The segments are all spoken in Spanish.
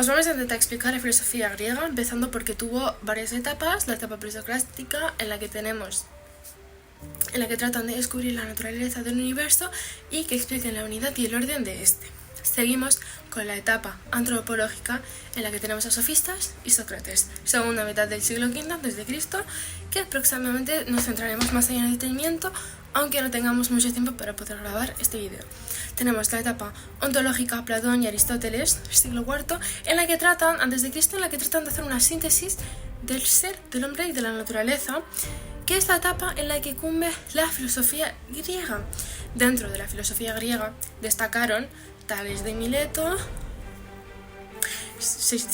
Os vamos a intentar explicar la filosofía griega, empezando porque tuvo varias etapas. La etapa presocrática, en la que tratan de descubrir la naturaleza del universo y que expliquen la unidad y el orden de este. Seguimos con la etapa antropológica, en la que tenemos a sofistas y Sócrates, segunda mitad del siglo V a.C., que próximamente nos centraremos más allá en el detenimiento, aunque no tengamos mucho tiempo para poder grabar este vídeo. Tenemos la etapa ontológica, Platón y Aristóteles, siglo IV, en la que tratan de hacer una síntesis del ser, del hombre y de la naturaleza, que es la etapa en la que cumbe la filosofía griega. Dentro de la filosofía griega destacaron Tales de Mileto,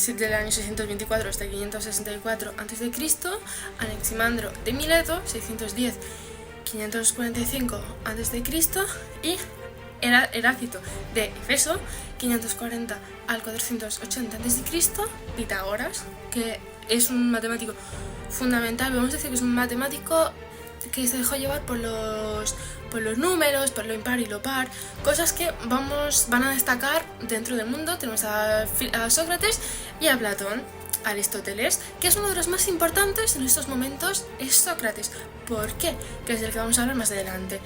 del año 624 hasta 564 a.C., Anaximandro de Mileto, 610-545 a.C., y Heráclito de Efeso, 540 al 480 a.C., Pitágoras, que es un matemático fundamental. Vamos a decir que es un matemático que se dejó llevar por los números, por lo impar y lo par, cosas que van a destacar dentro del mundo. Tenemos a Sócrates y a Platón. Aristóteles, que es uno de los más importantes en estos momentos, es Sócrates. ¿Por qué? Que es del que vamos a hablar más adelante.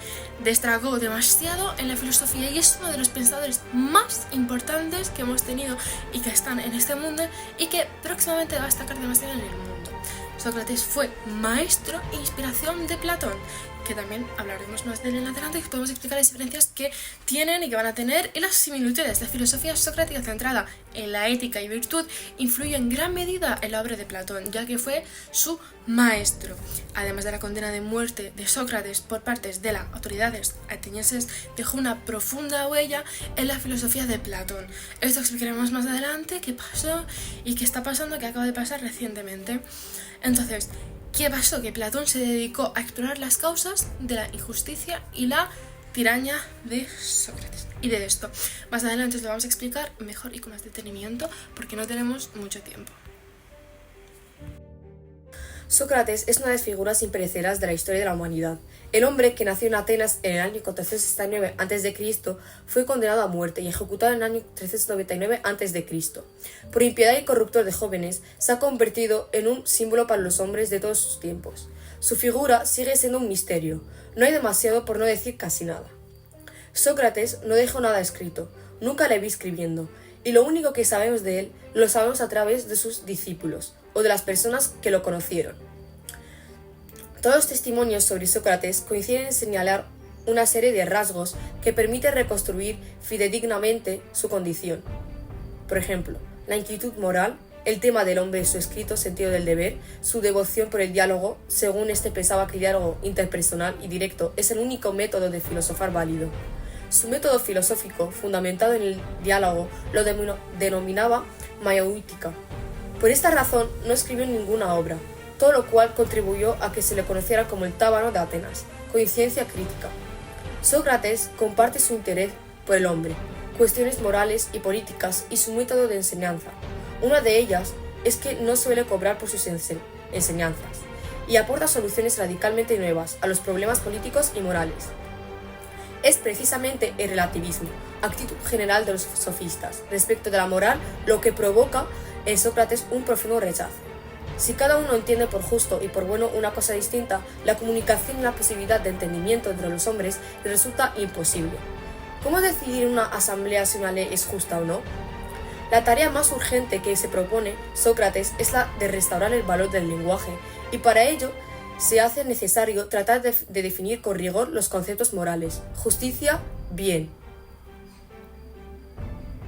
Destacó demasiado en la filosofía y es uno de los pensadores más importantes que hemos tenido y que están en este mundo y que próximamente va a destacar demasiado en el mundo. Sócrates fue maestro e inspiración de Platón, que también hablaremos más de él en adelante, y podemos explicar las diferencias que tienen y que van a tener y las similitudes. La filosofía socrática centrada en la ética y virtud influyó en gran medida en la obra de Platón, ya que fue su maestro. Además de la condena de muerte de Sócrates por parte de las autoridades atenienses, dejó una profunda huella en la filosofía de Platón. Esto explicaremos más adelante qué pasó y qué está pasando, que acaba de pasar recientemente. Entonces, ¿qué pasó? Que Platón se dedicó a explorar las causas de la injusticia y la tiraña de Sócrates. Y de esto más adelante os lo vamos a explicar mejor y con más detenimiento, porque no tenemos mucho tiempo. Sócrates es una de las figuras imperecederas de la historia de la humanidad. El hombre, que nació en Atenas en el año 469 a.C., fue condenado a muerte y ejecutado en el año 399 a.C. Por impiedad y corruptor de jóvenes, se ha convertido en un símbolo para los hombres de todos sus tiempos. Su figura sigue siendo un misterio. No hay demasiado, por no decir casi nada. Sócrates no dejó nada escrito, nunca le vi escribiendo, y lo único que sabemos de él lo sabemos a través de sus discípulos o de las personas que lo conocieron. Todos los testimonios sobre Sócrates coinciden en señalar una serie de rasgos que permiten reconstruir fidedignamente su condición. Por ejemplo, la inquietud moral, el tema del hombre, su escrito sentido del deber, su devoción por el diálogo, según este pensaba que el diálogo interpersonal y directo es el único método de filosofar válido. Su método filosófico, fundamentado en el diálogo, lo denominaba maieutica. Por esta razón no escribió ninguna obra, todo lo cual contribuyó a que se le conociera como el Tábano de Atenas, coincidencia crítica. Sócrates comparte su interés por el hombre, cuestiones morales y políticas y su método de enseñanza. Una de ellas es que no suele cobrar por sus enseñanzas y aporta soluciones radicalmente nuevas a los problemas políticos y morales. Es precisamente el relativismo, actitud general de los sofistas respecto de la moral, lo que provoca en Sócrates un profundo rechazo. Si cada uno entiende por justo y por bueno una cosa distinta, la comunicación y la posibilidad de entendimiento entre los hombres les resulta imposible. ¿Cómo decidir en una asamblea si una ley es justa o no? La tarea más urgente que se propone Sócrates es la de restaurar el valor del lenguaje, y para ello se hace necesario tratar de definir con rigor los conceptos morales: justicia, bien.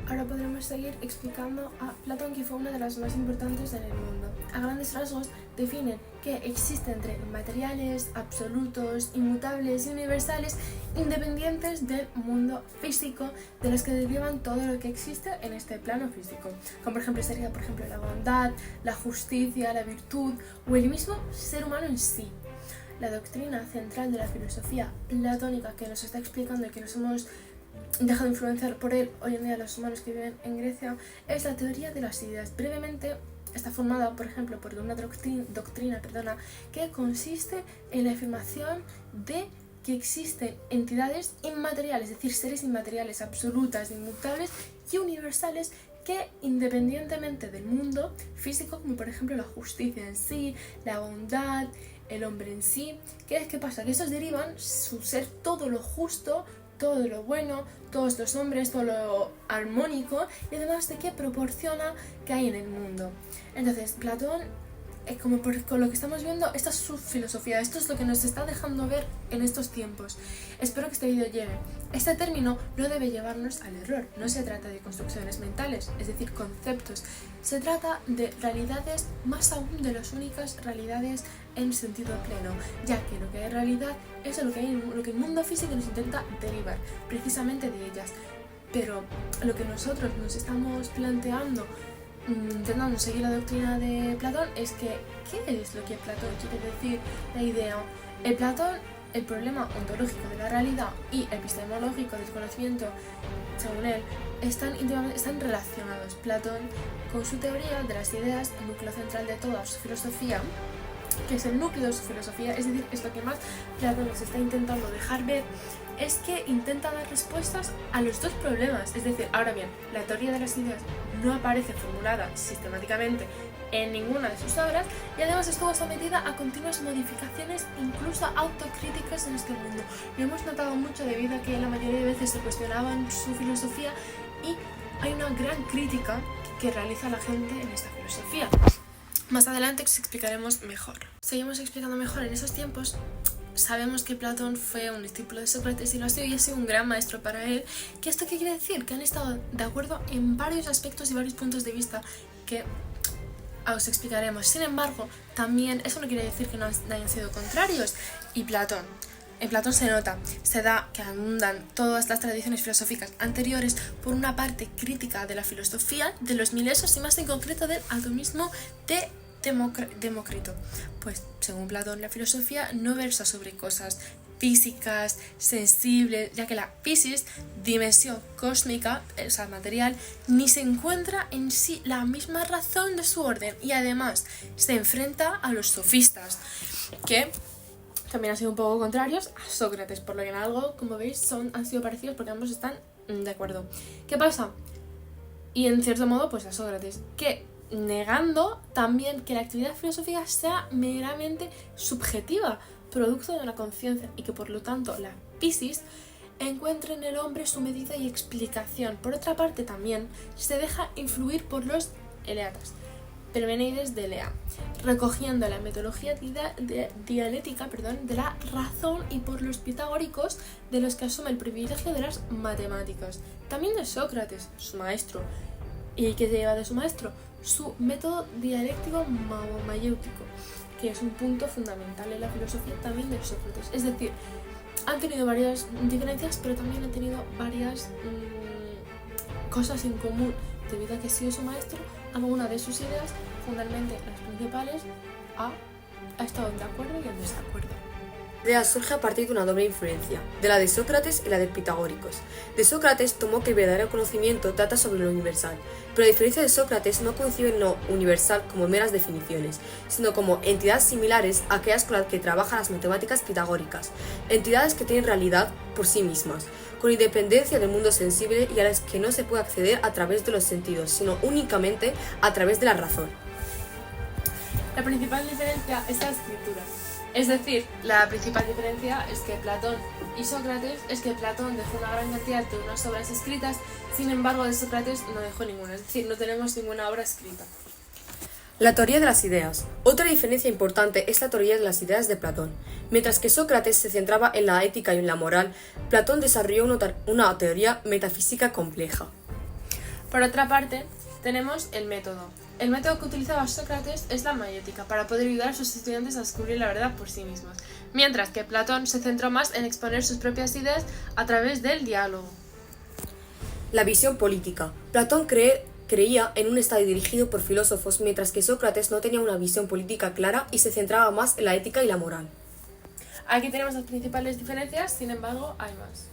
Ahora podremos seguir explicando a Platón, que fue una de las más importantes en el mundo. A grandes rasgos definen que existe entre materiales, absolutos, inmutables y universales, independientes del mundo físico, de los que derivan todo lo que existe en este plano físico. Como por ejemplo sería la bondad, la justicia, la virtud o el mismo ser humano en sí. La doctrina central de la filosofía platónica, que nos está explicando y que nos hemos dejado influenciar por él hoy en día los humanos que viven en Grecia, es la teoría de las ideas. Brevemente, está formada, por ejemplo, por una doctrina que consiste en la afirmación de que existen entidades inmateriales, es decir, seres inmateriales, absolutas, inmutables y universales, que independientemente del mundo físico, como por ejemplo la justicia en sí, la bondad, el hombre en sí, ¿qué pasa? Que estos derivan su ser todo lo justo, todo lo bueno, todos los hombres, todo lo armónico y además de que proporciona que hay en el mundo. Entonces, Platón, con lo que estamos viendo, esta es su filosofía, esto es lo que nos está dejando ver en estos tiempos. Espero que este vídeo llegue. Este término no debe llevarnos al error, no se trata de construcciones mentales, es decir, conceptos, se trata de realidades más aún de las únicas realidades en sentido pleno, ya que lo que es realidad es lo que el mundo físico nos intenta derivar, precisamente de ellas. Pero lo que nosotros nos estamos planteando, intentando seguir la doctrina de Platón, es que ¿qué es lo que Platón quiere decir? La idea, el problema ontológico de la realidad y epistemológico del conocimiento, según él, están relacionados. Platón, con su teoría de las ideas, el núcleo central de toda su filosofía, que es el núcleo de su filosofía, es decir, es lo que más Platón nos está intentando dejar ver, es que intenta dar respuestas a los dos problemas. Es decir, ahora bien, la teoría de las ideas no aparece formulada sistemáticamente en ninguna de sus obras y además estuvo sometida a continuas modificaciones, incluso autocríticas en este mundo. Lo hemos notado mucho debido a que la mayoría de veces se cuestionaban su filosofía y hay una gran crítica que realiza la gente en esta filosofía. Más adelante os explicaremos mejor. Seguimos explicando mejor. En esos tiempos sabemos que Platón fue un discípulo de Sócrates y lo ha sido un gran maestro para él. ¿Qué esto qué quiere decir? Que han estado de acuerdo en varios aspectos y varios puntos de vista que os explicaremos. Sin embargo, también eso no quiere decir que no hayan sido contrarios. Y en Platón se da que abundan todas las tradiciones filosóficas anteriores por una parte crítica de la filosofía de los milesios y más en concreto del atomismo de Demócrito. Pues según Platón, la filosofía no versa sobre cosas físicas, sensibles, ya que la physis, dimensión cósmica, o sea, material, ni se encuentra en sí la misma razón de su orden y además se enfrenta a los sofistas, que también han sido un poco contrarios a Sócrates, por lo que en algo, como veis, han sido parecidos porque ambos están de acuerdo. ¿Qué pasa? Y en cierto modo, pues a Sócrates, que negando también que la actividad filosófica sea meramente subjetiva, producto de una conciencia, y que por lo tanto la physis encuentre en el hombre su medida y explicación. Por otra parte también se deja influir por los eleatas, Parménides de Elea, recogiendo la metodología dialéctica de la razón, y por los pitagóricos, de los que asume el privilegio de las matemáticas. También de Sócrates, su maestro. ¿Y qué se lleva de su maestro? Su método dialéctico mayéutico, que es un punto fundamental en la filosofía también de Sócrates. Es decir, han tenido varias diferencias, pero también han tenido varias cosas en común, debido a que ha sido su maestro. Algunas de sus ideas, fundamentalmente las principales, ha estado de acuerdo y en desacuerdo. La idea surge a partir de una doble influencia, de la de Sócrates y la de Pitagóricos. De Sócrates tomó que el verdadero conocimiento trata sobre lo universal, pero a diferencia de Sócrates no concibe lo universal como meras definiciones, sino como entidades similares a aquellas con las que trabajan las matemáticas pitagóricas, entidades que tienen realidad por sí mismas, con independencia del mundo sensible y a las que no se puede acceder a través de los sentidos, sino únicamente a través de la razón. La principal diferencia es la escritura. Es decir, la principal diferencia es que Platón y Sócrates es que Platón dejó una gran cantidad de unas obras escritas, sin embargo de Sócrates no dejó ninguna, es decir, no tenemos ninguna obra escrita. La teoría de las ideas. Otra diferencia importante es la teoría de las ideas de Platón. Mientras que Sócrates se centraba en la ética y en la moral, Platón desarrolló una teoría metafísica compleja. Por otra parte, tenemos el método. El método que utilizaba Sócrates es la mayéutica, para poder ayudar a sus estudiantes a descubrir la verdad por sí mismos, mientras que Platón se centró más en exponer sus propias ideas a través del diálogo. La visión política. Platón creía en un Estado dirigido por filósofos, mientras que Sócrates no tenía una visión política clara y se centraba más en la ética y la moral. Aquí tenemos las principales diferencias, sin embargo, hay más.